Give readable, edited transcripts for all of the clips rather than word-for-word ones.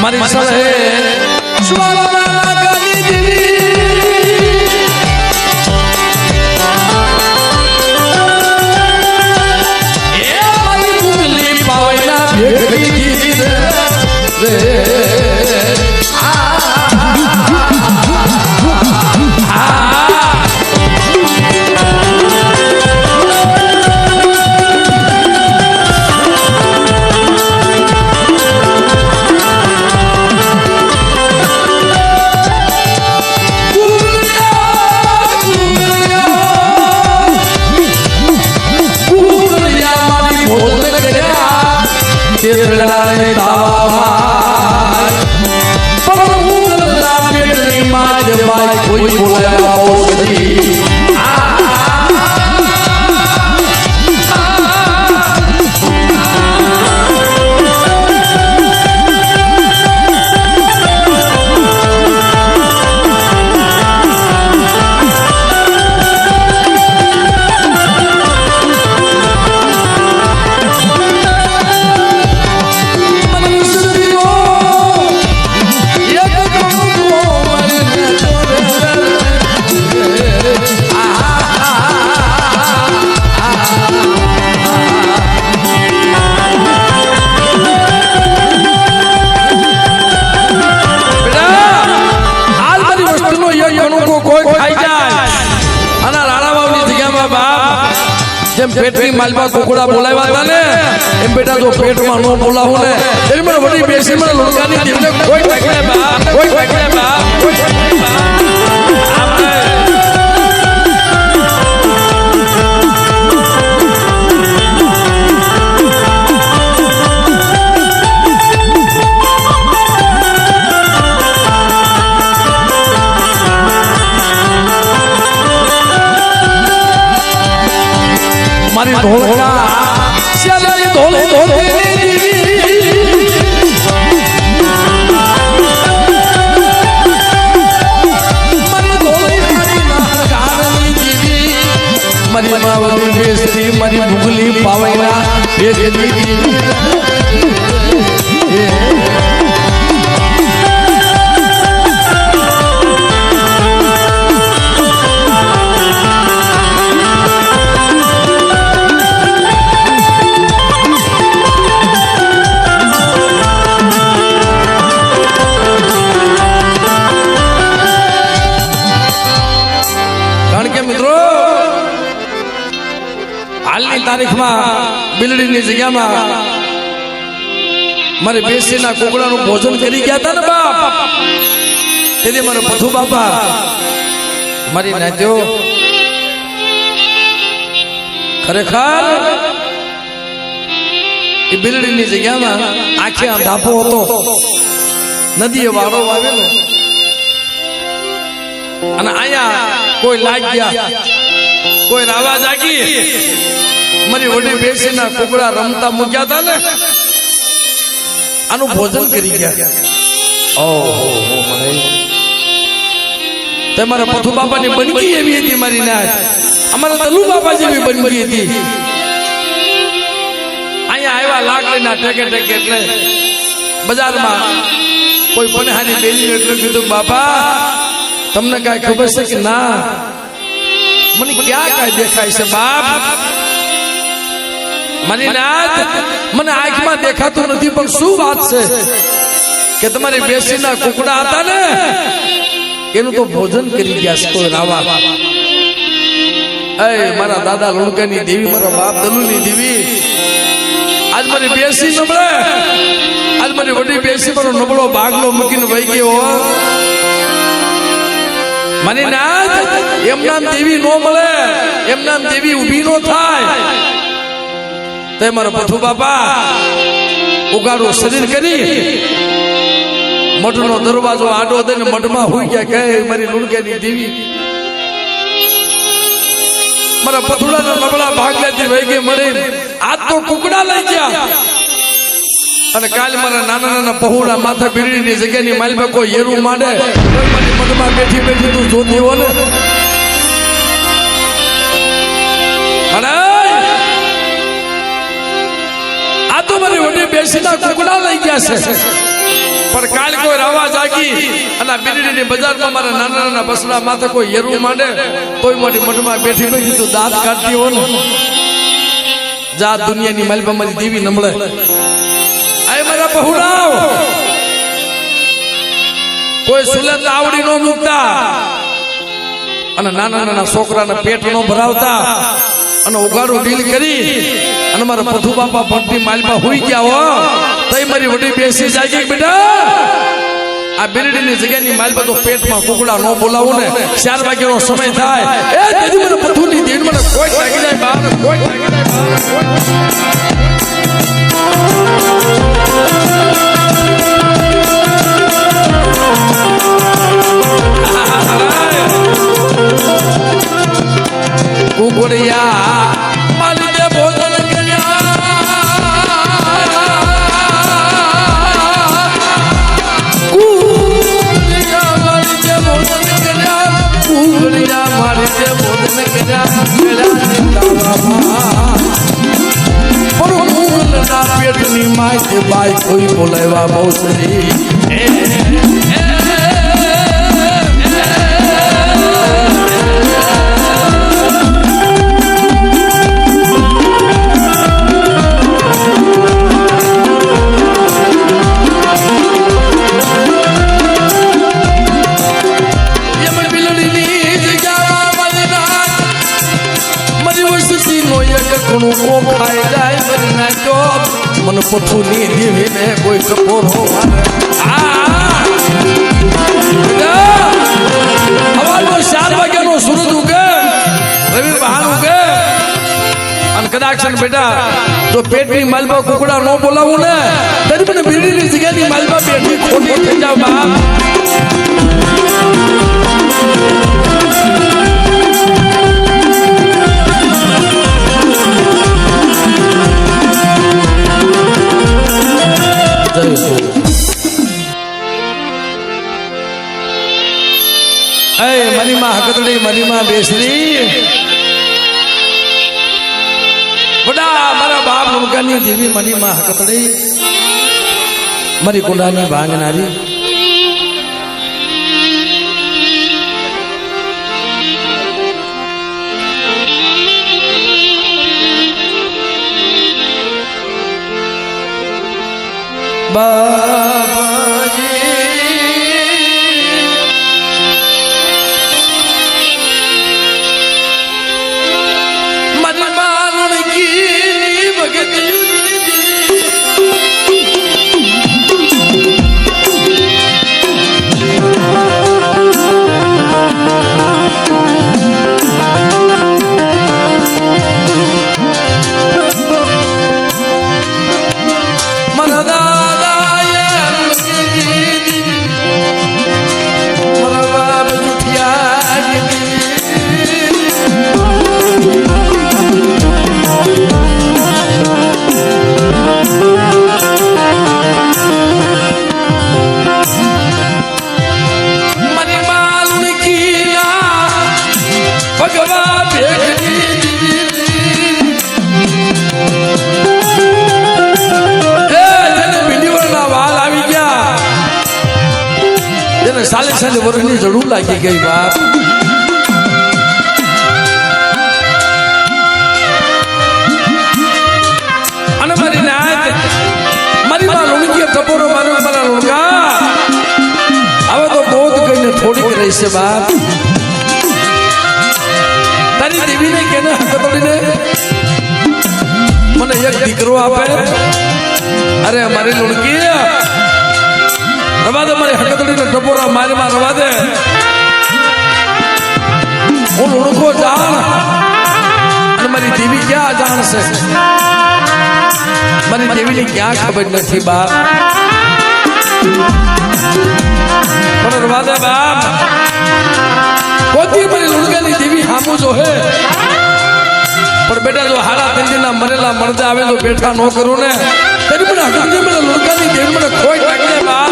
મારી સળે સ્વાલા ગની દીવી એ મારી મુગલી પાવના ભેગી દીધી રે કોઈ બોલાયા પેટની માલમાં કુકડા બોલાવ્યા હતા ને એમ બેટા તો પેટમાં નો બોલાવું ને એની મને વડી બેસી મને લોકાની દીવને કોઈ ઠાકરે બાપ કોઈ ઠાકરે બાપ કોઈ ઠાકરે બાપ મારી ઢોલકા શ્યામની ઢોલ ધોતી મારી ઢોલી મારી નાગારની દીવી મારી માવડી બેસતી મારી મુગલી પાવૈના બેસતી દીવી તારીખમાં બિલડીની જગ્યામાં મારે બેસીના કોકડાનું ભોજન કરી ગયા હતા ને બાપ તેથી મારા પથુ બાપા મારી નાચ્યો ખરેખર એ બિલડીની જગ્યામાં આખે આ ધાપો હતો નદીએ વાળો આવેલો અને અહીંયા કોઈ લાગ્યા કોઈ રાવા જાગી મારી વડી બેસીના કુકડા રમતા મૂક્યા હતા ને આનું ભોજન કરી ગયા ઓહો મને તમારા પથુ બાપાની બનગી એવી હતી મારી નાચ અમારા તલુ બાપા જેવી બનગી હતી અહીંયા આવ્યા લાકડીના ટેકે ટેકે એટલે બજારમાં કોઈ પનહારી બેલી એટલે કીધું બાપા તમને કાંઈ ખબર છે કે ના મને ક્યાં કાંઈ દેખાય છે બાપ મારી નાથ મને આંખમાં દેખાતું નથી પણ શું વાત છે કે તમારી બેસીના કુકડા હતા ને એનું તો ભોજન કરી ગયા છે કોઈ રાવા એ મારા દાદા લુણકાની દેવી મારા બાપ દલુની દેવી આજ મારી બેસી નબળે આજ મારી વડી બેસી મારો નબળો ભાગલો મૂકીને વહી ગયો મારી નાથ એમના દેવી નો મળે એમના દેવી ઊભી નો થાય તે મારા પથુ બાપા ઉગાડું શરીર કરી મઠનો દરવાજો આડો દઈને મઠમાં હોઈ ગયા કે મારી લુણકેની દેવી મારા પથુડાના નબળા ભાગલેથી વહી ગઈ મળી આજ તો કુકડા લઈ ગયા અને કાલ મારા નાના નાના પહોળા માથા બીડીની જગ્યાની માલમાં કોઈ હેરું માંડે કોઈ મારી મઠમાં બેઠી બેઠી તું જોતી હો ને આ તો મારી વડી બેસીના કુકડા લઈ ગયા છે પણ કાલ કોઈ રાવા જાગી અને બિરડીની બજારમાં મારા નાના નાના બસડા માથે કોઈ હેરું માંડે તોય મોટી મઠમાં બેઠી બેઠી તું દાંત કાઢતી હો ને જા દુનિયાની માલપા મારી દેવી નમળે આય મારા બહુડાવ કોઈ સુલત આવડી નો મૂકતા અને નાના નાના છોકરાના પેટ નો ભરાવતા અને ઉગાડું ડીલ કરી અને મારા પથુ બાપા ભટ્ટી માલમાં હોઈ ગયા હો તઈ મારી વડી બેસી જાય કે બેટા આ બિરડીની જગ્યાની માલમાં તો પેટમાં કુકડા નો બોલાવું ને 4 વાગ્યાનો સમય થાય એ તેથી મને પથુની દેન મને કોઈ લાગી જાય બહાર કોઈ લાગી જાય કુકડિયા માલી દે ભોજન પેટની માય કે બાઈ કોઈ બોલાવા બહુસરી मन पथुनी देवी ने कोई कपोर हो हवाल में 4 वाग्यानो सूरज उगे रवि बहान उगे अन कदाक्षण बेटा तो पेटनी मालबा कुकड़ा नो बोलावू ने तरी મને બીડીની જગ્યાની માલબા પેટની ખોટી થઈ જાવ બાપ મારી માં હકતડી મારી માં બેસરી બડા મારા બાપ મુકાની દેવી મારી માં હકતડી મારી કુંડાની ભાંગનારી બાબાજી साले साले वर्गनी जरूर लागी गई बात અને મારી નાત મારી માં લોણકી ટપોરો મારવા મારા લોણકા હવે તો બોધ કઈને થોડીક રહી છે બાપ તારી દેવીને કેને હકતડીને મને એક દીકરો આપે અરે મારી લોણકી રવા દે મારી હકતડીને ટપોરા મારમાં રવા દે હું લુણકો જાણ અને મારી દેવી ક્યાં જાણશે મારી દેવીને ક્યાં ખબર નથી બાપ પણ રવા દે બાપ કોઈ મારી લુણકાની દેવી હામું જો હે પણ બેટા જો હારા તંજીના મરેલા મરદા આવે તો બેઠા ન કરું ને તેની મને હકતડી મને લુણકાની દેવી મને કોઈ લાગે બાપ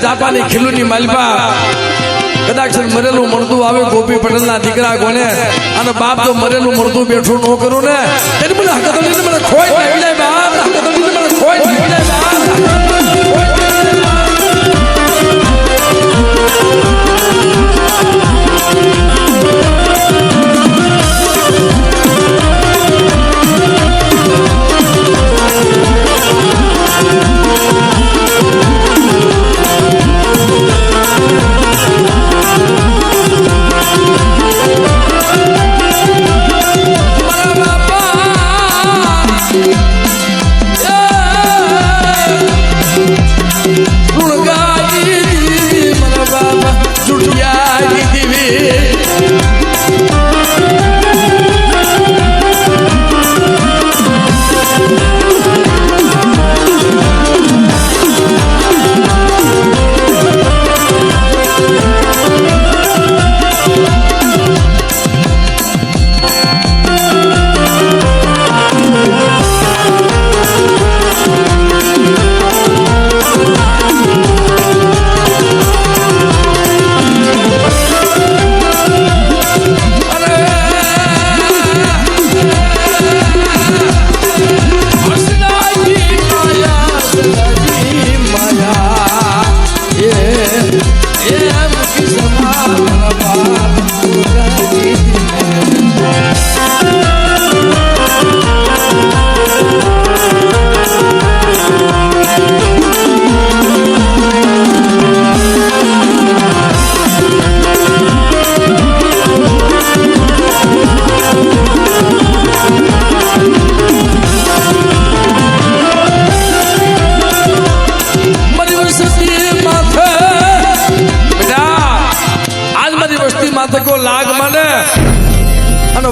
જાપાની ખીલુની માલપા કદાચ મરેલું મળતું આવે ગોપી પટેલ ના દીકરા કોને અને બાપ તો મરેલું મળતું બેઠું ન કરું ને તેની મને હકતોની મને ખોઈ નાખી જાય બાપ હકતોની મને ખોઈ નાખી જાય બાપ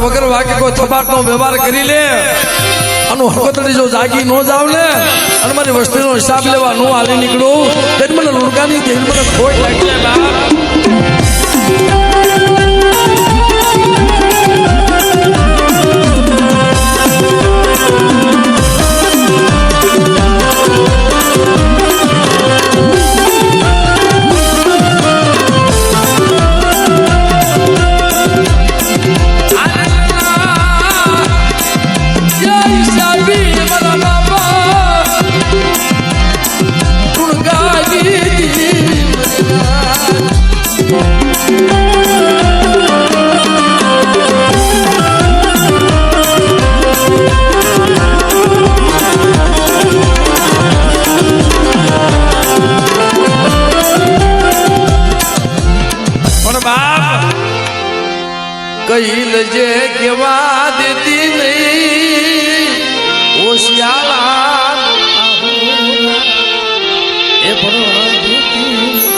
વગર વાગે કોઈ થપાટનો વ્યવહાર કરી લે અને હકતડી જો જાગી ન જાવ ને અને મારી વસ્તીનો હિસાબ લેવા નો હાલી નીકળું તેથી મને લુણકાની જેવી મને ખોટ લાગી જાય બાપ કહી લજે કેવા દેતી નહીં ઓશિયાળા એ પણ દેતી